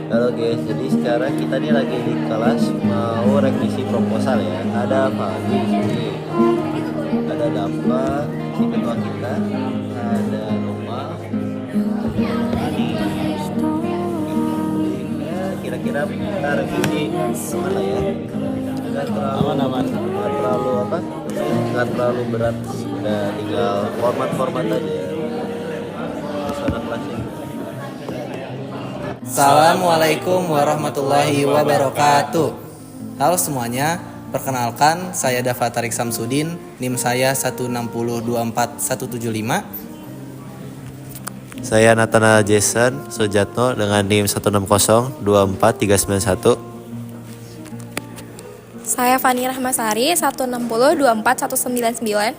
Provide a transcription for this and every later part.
Halo guys, jadi sekarang kita nih lagi di kelas mau revisi proposal ya. Ada Fahmi di sini, ada Dafa, si ketua kita, ada Noma, ada Ani. Ya, kira-kira kita revisi kemana ya? Nggak terlalu Aman-aman. nggak terlalu apa? Nggak terlalu berat. Udah tinggal format-format aja ya. Suara kelasnya. Assalamualaikum warahmatullahi wabarakatuh. Halo semuanya, perkenalkan saya Dafa Tarik Samsudin, NIM saya 16024-175. Saya Nathanael Jason Sujatno dengan NIM 160243991. Saya Fani Rahmasari 16024-199.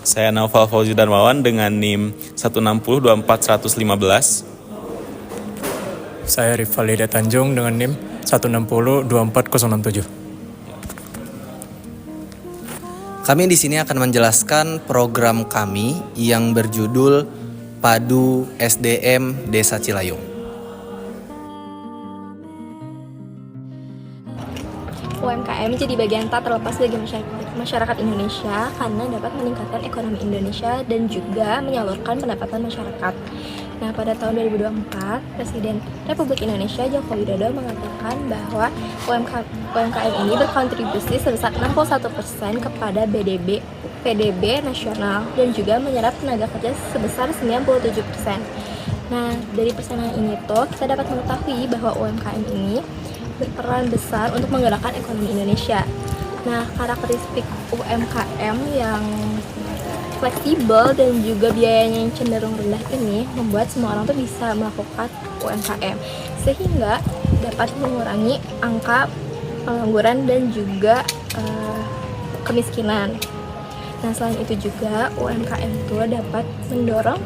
Saya Naufal Fauzi Darmawan dengan NIM 16024-115. Saya Rivalida Tanjung dengan NIM 1602407. Kami di sini akan menjelaskan program kami yang berjudul Padu SDM Desa Cilayung. UMKM jadi bagian tak terlepas bagi masyarakat Indonesia karena dapat meningkatkan ekonomi Indonesia dan juga menyalurkan pendapatan masyarakat. Nah, pada tahun 2024, Presiden Republik Indonesia Joko Widodo mengatakan bahwa UMKM ini berkontribusi sebesar 61% kepada PDB nasional dan juga menyerap tenaga kerja sebesar 97%. Nah, dari persamaan ini kita dapat mengetahui bahwa UMKM ini berperan besar untuk menggerakkan ekonomi Indonesia. Nah, karakteristik UMKM yang fleksibel dan juga biayanya yang cenderung rendah ini membuat semua orang tuh bisa melakukan UMKM sehingga dapat mengurangi angka pengangguran dan juga kemiskinan. Nah, selain itu juga UMKM itu dapat mendorong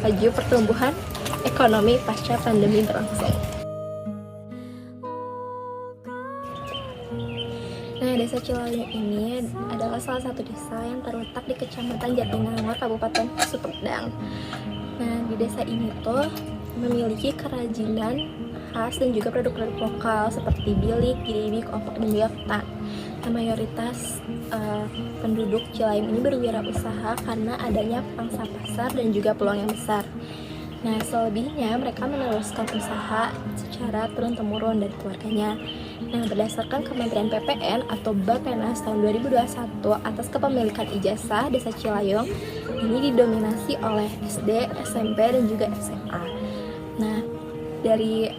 laju pertumbuhan ekonomi pasca pandemi berlangsung. Nah, Desa Cilayung ini adalah salah satu desa yang terletak di Kecamatan Jatinangor, Kabupaten Sumedang. Nah, di desa ini memiliki kerajinan khas dan juga produk-produk lokal seperti bilik, giribik, opak, dan juga ketan. Nah, mayoritas penduduk Cilayung ini berwirausaha karena adanya pangsa pasar dan juga peluang yang besar. Nah, selebihnya mereka meneruskan usaha secara turun-temurun dari keluarganya. Nah, berdasarkan Kementerian PPN atau Bappenas tahun 2021 atas kepemilikan ijazah Desa Cilayung, ini didominasi oleh SD, SMP, dan juga SMA. Nah, dari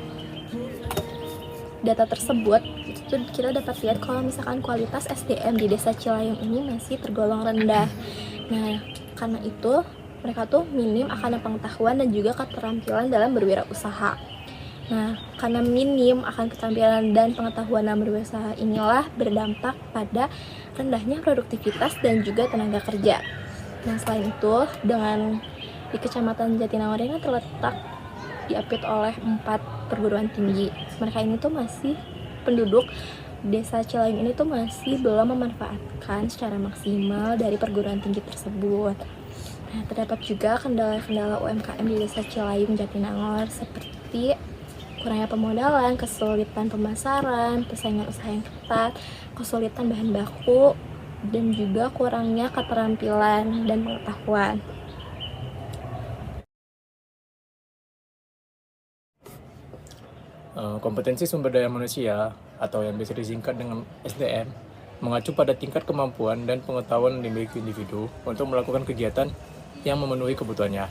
data tersebut itu kita dapat lihat kalau misalkan kualitas SDM di Desa Cilayung ini masih tergolong rendah. Nah, karena itu mereka minim akan pengetahuan dan juga keterampilan dalam berwirausaha. Nah, karena minim akan keterampilan dan pengetahuan dalam berwirausaha inilah berdampak pada rendahnya produktivitas dan juga tenaga kerja. Nah, selain itu, dengan di Kecamatan Jatinangor ini terletak diapit oleh 4 perguruan tinggi. Mereka ini masih penduduk Desa Cilayung ini masih belum memanfaatkan secara maksimal dari perguruan tinggi tersebut. Nah, terdapat juga kendala-kendala UMKM di Desa Cilayung Jatinangor seperti kurangnya pemodalan, kesulitan pemasaran, persaingan usaha yang ketat, kesulitan bahan baku, dan juga kurangnya keterampilan dan pengetahuan. Kompetensi sumber daya manusia atau yang biasa disingkat dengan SDM mengacu pada tingkat kemampuan dan pengetahuan yang dimiliki individu untuk melakukan kegiatan yang memenuhi kebutuhannya.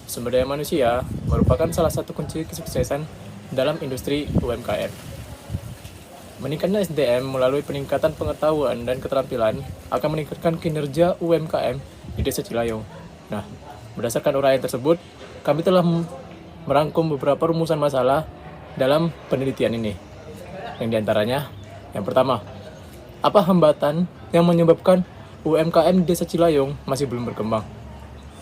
Sumber daya manusia merupakan salah satu kunci kesuksesan dalam industri UMKM. Meningkatnya SDM melalui peningkatan pengetahuan dan keterampilan akan meningkatkan kinerja UMKM di Desa Cilayung. Nah, berdasarkan uraian tersebut, kami telah merangkum beberapa rumusan masalah dalam penelitian ini. Yang diantaranya, yang pertama, apa hambatan yang menyebabkan UMKM di Desa Cilayung masih belum berkembang?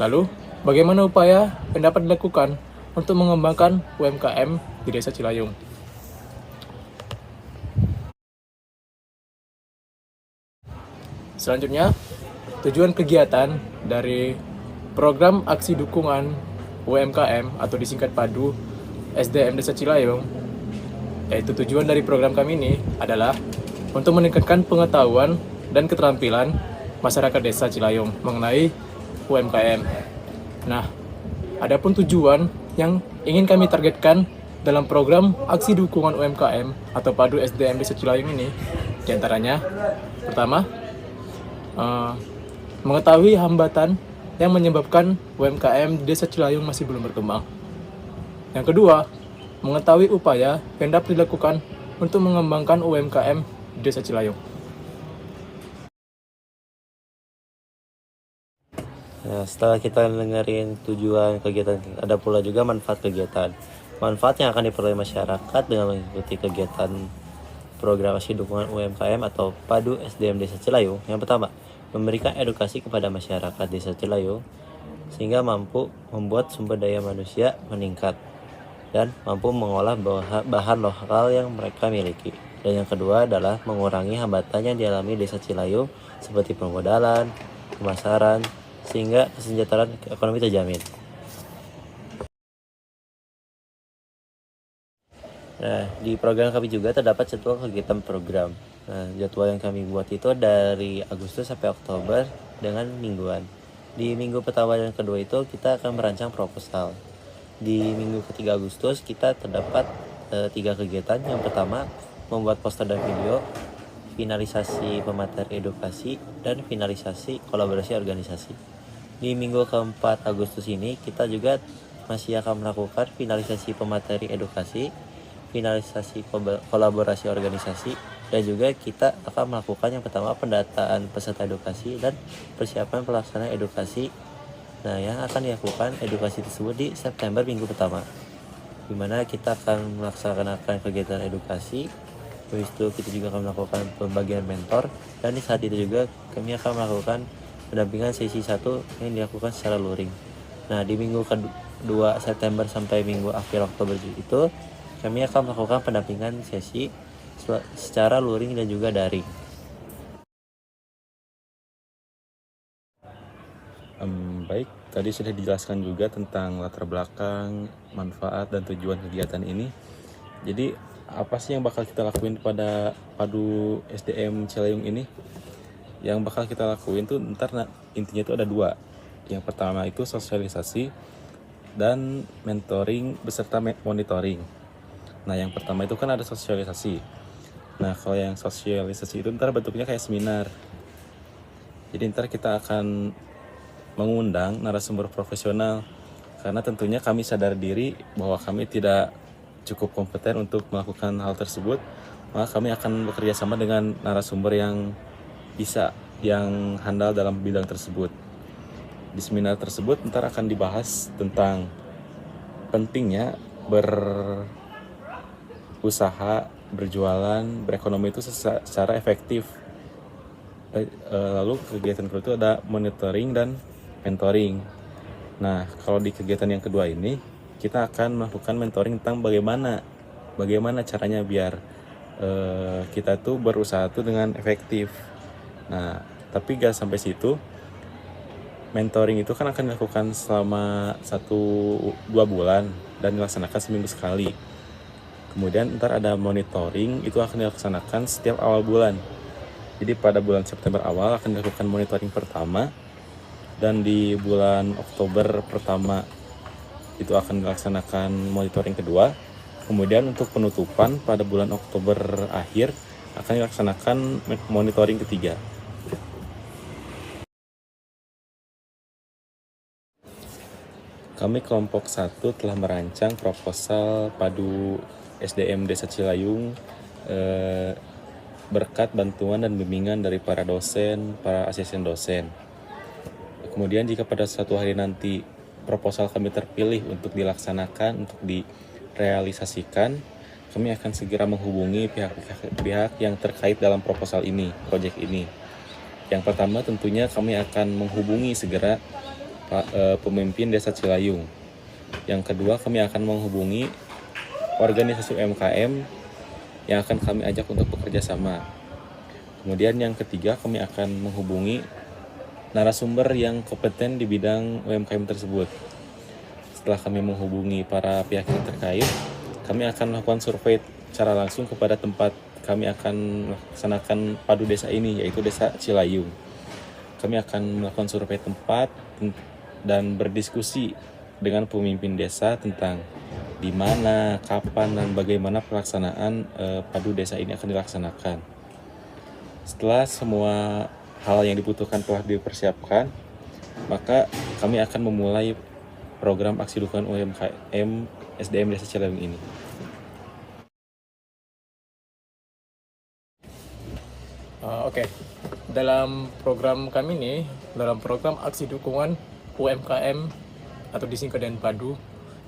Lalu, bagaimana upaya yang dapat dilakukan untuk mengembangkan UMKM di Desa Cilayung? Selanjutnya, tujuan kegiatan dari Program Aksi Dukungan UMKM atau disingkat PADU SDM Desa Cilayung, yaitu tujuan dari program kami ini adalah untuk meningkatkan pengetahuan dan keterampilan masyarakat Desa Cilayung mengenai UMKM. Nah, adapun tujuan yang ingin kami targetkan dalam program aksi dukungan UMKM atau Padu SDM Desa Cilayung ini, diantaranya pertama, mengetahui hambatan yang menyebabkan UMKM di Desa Cilayung masih belum berkembang. Yang kedua, mengetahui upaya yang dapat dilakukan untuk mengembangkan UMKM di Desa Cilayung. Nah, setelah kita dengerin tujuan kegiatan, ada pula juga manfaat kegiatan. Manfaat yang akan diperoleh masyarakat dengan mengikuti kegiatan program aksi dukungan UMKM atau Padu SDM Desa Cilayung. Yang pertama, memberikan edukasi kepada masyarakat Desa Cilayung sehingga mampu membuat sumber daya manusia meningkat dan mampu mengolah bahan lokal yang mereka miliki. Dan yang kedua adalah mengurangi hambatan yang dialami Desa Cilayung seperti permodalan, pemasaran, sehingga kesejahteraan ekonomi terjamin. Nah, di program kami juga terdapat jadwal kegiatan program. Nah, jadwal yang kami buat itu dari Agustus sampai Oktober dengan mingguan. Di minggu pertama dan kedua itu kita akan merancang proposal. Di minggu ketiga Agustus kita terdapat 3 kegiatan. Yang pertama, membuat poster dan video, finalisasi pemateri edukasi, dan finalisasi kolaborasi organisasi. Di minggu keempat Agustus ini kita juga masih akan melakukan finalisasi pemateri edukasi, finalisasi kolaborasi organisasi, dan juga kita akan melakukan yang pertama pendataan peserta edukasi dan persiapan pelaksanaan edukasi. Nah, yang akan dilakukan edukasi tersebut di September minggu pertama, di mana kita akan melaksanakan kegiatan edukasi. Habis itu kita juga akan melakukan pembagian mentor, dan di saat itu juga kami akan melakukan pendampingan sesi 1 yang dilakukan secara luring. Nah, di minggu kedua September sampai minggu akhir Oktober itu kami akan melakukan pendampingan sesi secara luring dan juga daring. Baik, tadi sudah dijelaskan juga tentang latar belakang, manfaat, dan tujuan kegiatan ini. Jadi, apa sih yang bakal kita lakuin pada Padu SDM Cilayung ini? Yang bakal kita lakuin tuh intinya itu ada 2. Yang pertama itu sosialisasi dan mentoring beserta monitoring. Nah, yang pertama itu kan ada sosialisasi. Nah, kalau yang sosialisasi itu ntar bentuknya kayak seminar. Jadi ntar kita akan mengundang narasumber profesional, karena tentunya kami sadar diri bahwa kami tidak cukup kompeten untuk melakukan hal tersebut, maka kami akan bekerja sama dengan narasumber yang handal dalam bidang tersebut. Di seminar tersebut ntar akan dibahas tentang pentingnya berusaha, berjualan, berekonomi itu secara efektif. Lalu kegiatan kedua itu ada monitoring dan mentoring. Nah, kalau di kegiatan yang kedua ini kita akan melakukan mentoring tentang bagaimana caranya biar kita tuh berusaha tuh dengan efektif. Nah, tapi gak sampai situ. Mentoring itu kan akan dilakukan selama 1-2 bulan dan dilaksanakan seminggu sekali. Kemudian ntar ada monitoring, itu akan dilaksanakan setiap awal bulan. Jadi pada bulan September awal akan dilakukan monitoring pertama, dan di bulan Oktober pertama itu akan dilaksanakan monitoring kedua. Kemudian untuk penutupan pada bulan Oktober akhir akan dilaksanakan monitoring ketiga. Kami kelompok 1 telah merancang proposal Padu SDM Desa Cilayung berkat bantuan dan bimbingan dari para dosen, para asisten dosen. Kemudian jika pada suatu hari nanti proposal kami terpilih untuk dilaksanakan, untuk direalisasikan, kami akan segera menghubungi pihak-pihak yang terkait dalam proposal ini, proyek ini. Yang pertama tentunya kami akan menghubungi segera pemimpin Desa Cilayung. Yang kedua, kami akan menghubungi organisasi UMKM yang akan kami ajak untuk bekerja sama. Kemudian yang ketiga, kami akan menghubungi narasumber yang kompeten di bidang UMKM tersebut. setelah kami menghubungi para pihak yang terkait, kami akan melakukan survei secara langsung kepada tempat kami akan melaksanakan padu desa ini, yaitu Desa Cilayung. Kami akan melakukan survei tempat dan berdiskusi dengan pemimpin desa tentang di mana, kapan, dan bagaimana pelaksanaan padu desa ini akan dilaksanakan. Setelah semua hal yang dibutuhkan telah dipersiapkan, maka kami akan memulai program aksi dukungan UMKM SDM Desa Cilayung ini. Oke. Dalam program kami nih, dalam program aksi dukungan UMKM atau disingkat dengan PADU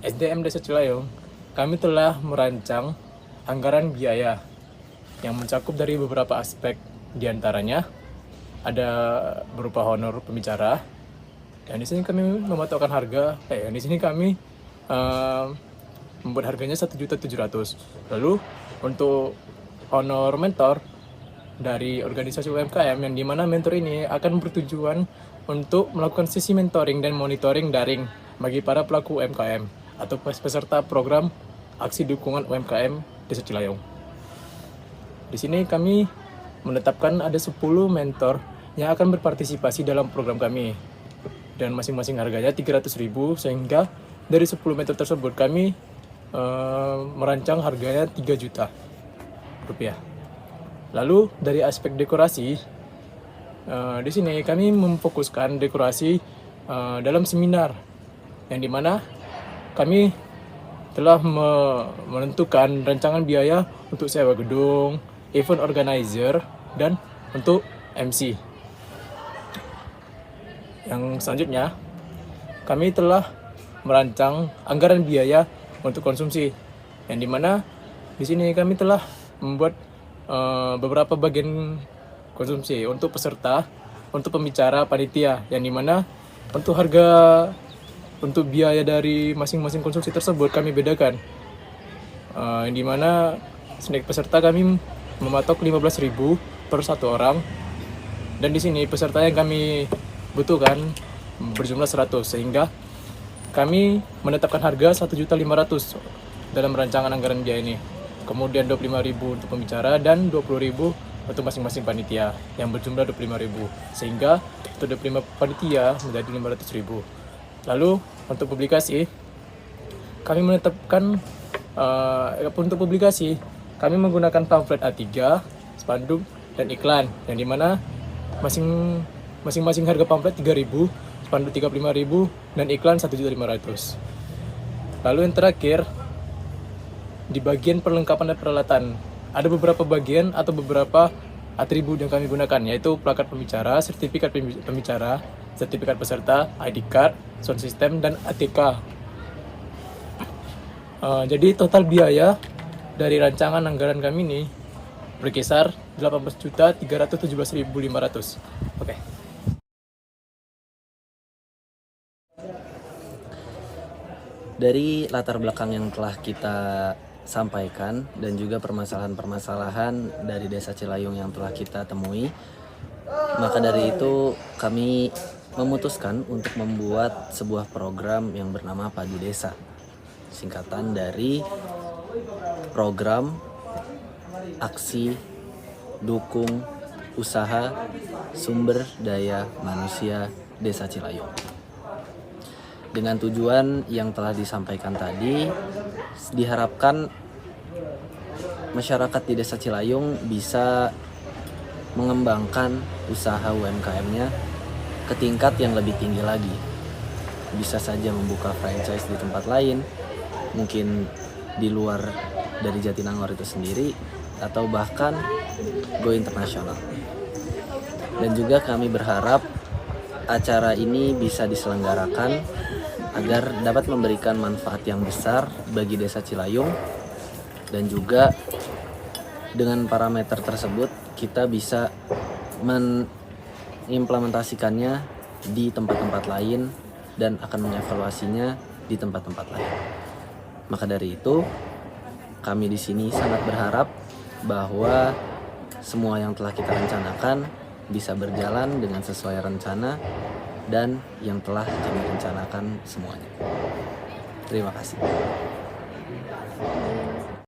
SDM Desa Cilayung, kami telah merancang anggaran biaya yang mencakup dari beberapa aspek. Di antaranya ada berupa honor pembicara. Dan di sini kami mematokkan harga. Di sini kami membuat harganya 1.700.000. Lalu untuk honor mentor dari organisasi UMKM, yang dimana mentor ini akan bertujuan untuk melakukan sesi mentoring dan monitoring daring bagi para pelaku UMKM atau peserta program aksi dukungan UMKM Desa Cilayung. Di sini kami menetapkan ada 10 mentor yang akan berpartisipasi dalam program kami, dan masing-masing harganya 300.000, sehingga dari 10 mentor tersebut kami merancang harganya 3 juta rupiah. Lalu dari aspek dekorasi, di sini kami memfokuskan dekorasi dalam seminar, yang dimana kami telah menentukan rancangan biaya untuk sewa gedung, event organizer, dan untuk MC. Yang selanjutnya, kami telah merancang anggaran biaya untuk konsumsi, yang dimana di sini kami telah membuat beberapa bagian konsumsi untuk peserta, untuk pembicara, panitia, yang dimana untuk harga untuk biaya dari masing-masing konsumsi tersebut kami bedakan, yang dimana snack peserta kami mematok 15.000 per satu orang, dan di sini peserta yang kami butuhkan berjumlah 100, sehingga kami menetapkan harga 1.500.000 dalam rancangan anggaran biaya ini. Kemudian 25.000 untuk pembicara dan 20.000 untuk masing-masing panitia yang berjumlah 25.000, sehingga untuk 25 panitia menjadi 500.000. Lalu untuk publikasi, kami menetapkan untuk publikasi kami menggunakan pamflet A3, spanduk, dan iklan, yang dimana masing-masing harga pamflet 3.000, spanduk 35.000, dan iklan 1.500.000. Lalu yang terakhir, di bagian perlengkapan dan peralatan, ada beberapa bagian atau beberapa atribut yang kami gunakan, yaitu plakat pembicara, sertifikat pembicara, sertifikat peserta, ID card, sound system, dan ATK. Jadi total biaya dari rancangan anggaran kami ini berkisar 18.317.500. Oke. Dari latar belakang yang telah kita sampaikan dan juga permasalahan-permasalahan dari Desa Cilayung yang telah kita temui, maka dari itu kami memutuskan untuk membuat sebuah program yang bernama Padu Desa, singkatan dari Program Aksi Dukung Usaha Sumber Daya Manusia Desa Cilayung. Dengan tujuan yang telah disampaikan tadi, diharapkan masyarakat di Desa Cilayung bisa mengembangkan usaha UMKM-nya ke tingkat yang lebih tinggi lagi. Bisa saja membuka franchise di tempat lain, mungkin di luar dari Jatinangor itu sendiri, atau bahkan go internasional. Dan juga kami berharap acara ini bisa diselenggarakan agar dapat memberikan manfaat yang besar bagi Desa Cilayung, dan juga dengan parameter tersebut kita bisa mengimplementasikannya di tempat-tempat lain dan akan mengevaluasinya di tempat-tempat lain. Maka dari itu, kami di sini sangat berharap bahwa semua yang telah kita rencanakan bisa berjalan dengan sesuai rencana dan yang telah kami rencanakan semuanya. Terima kasih.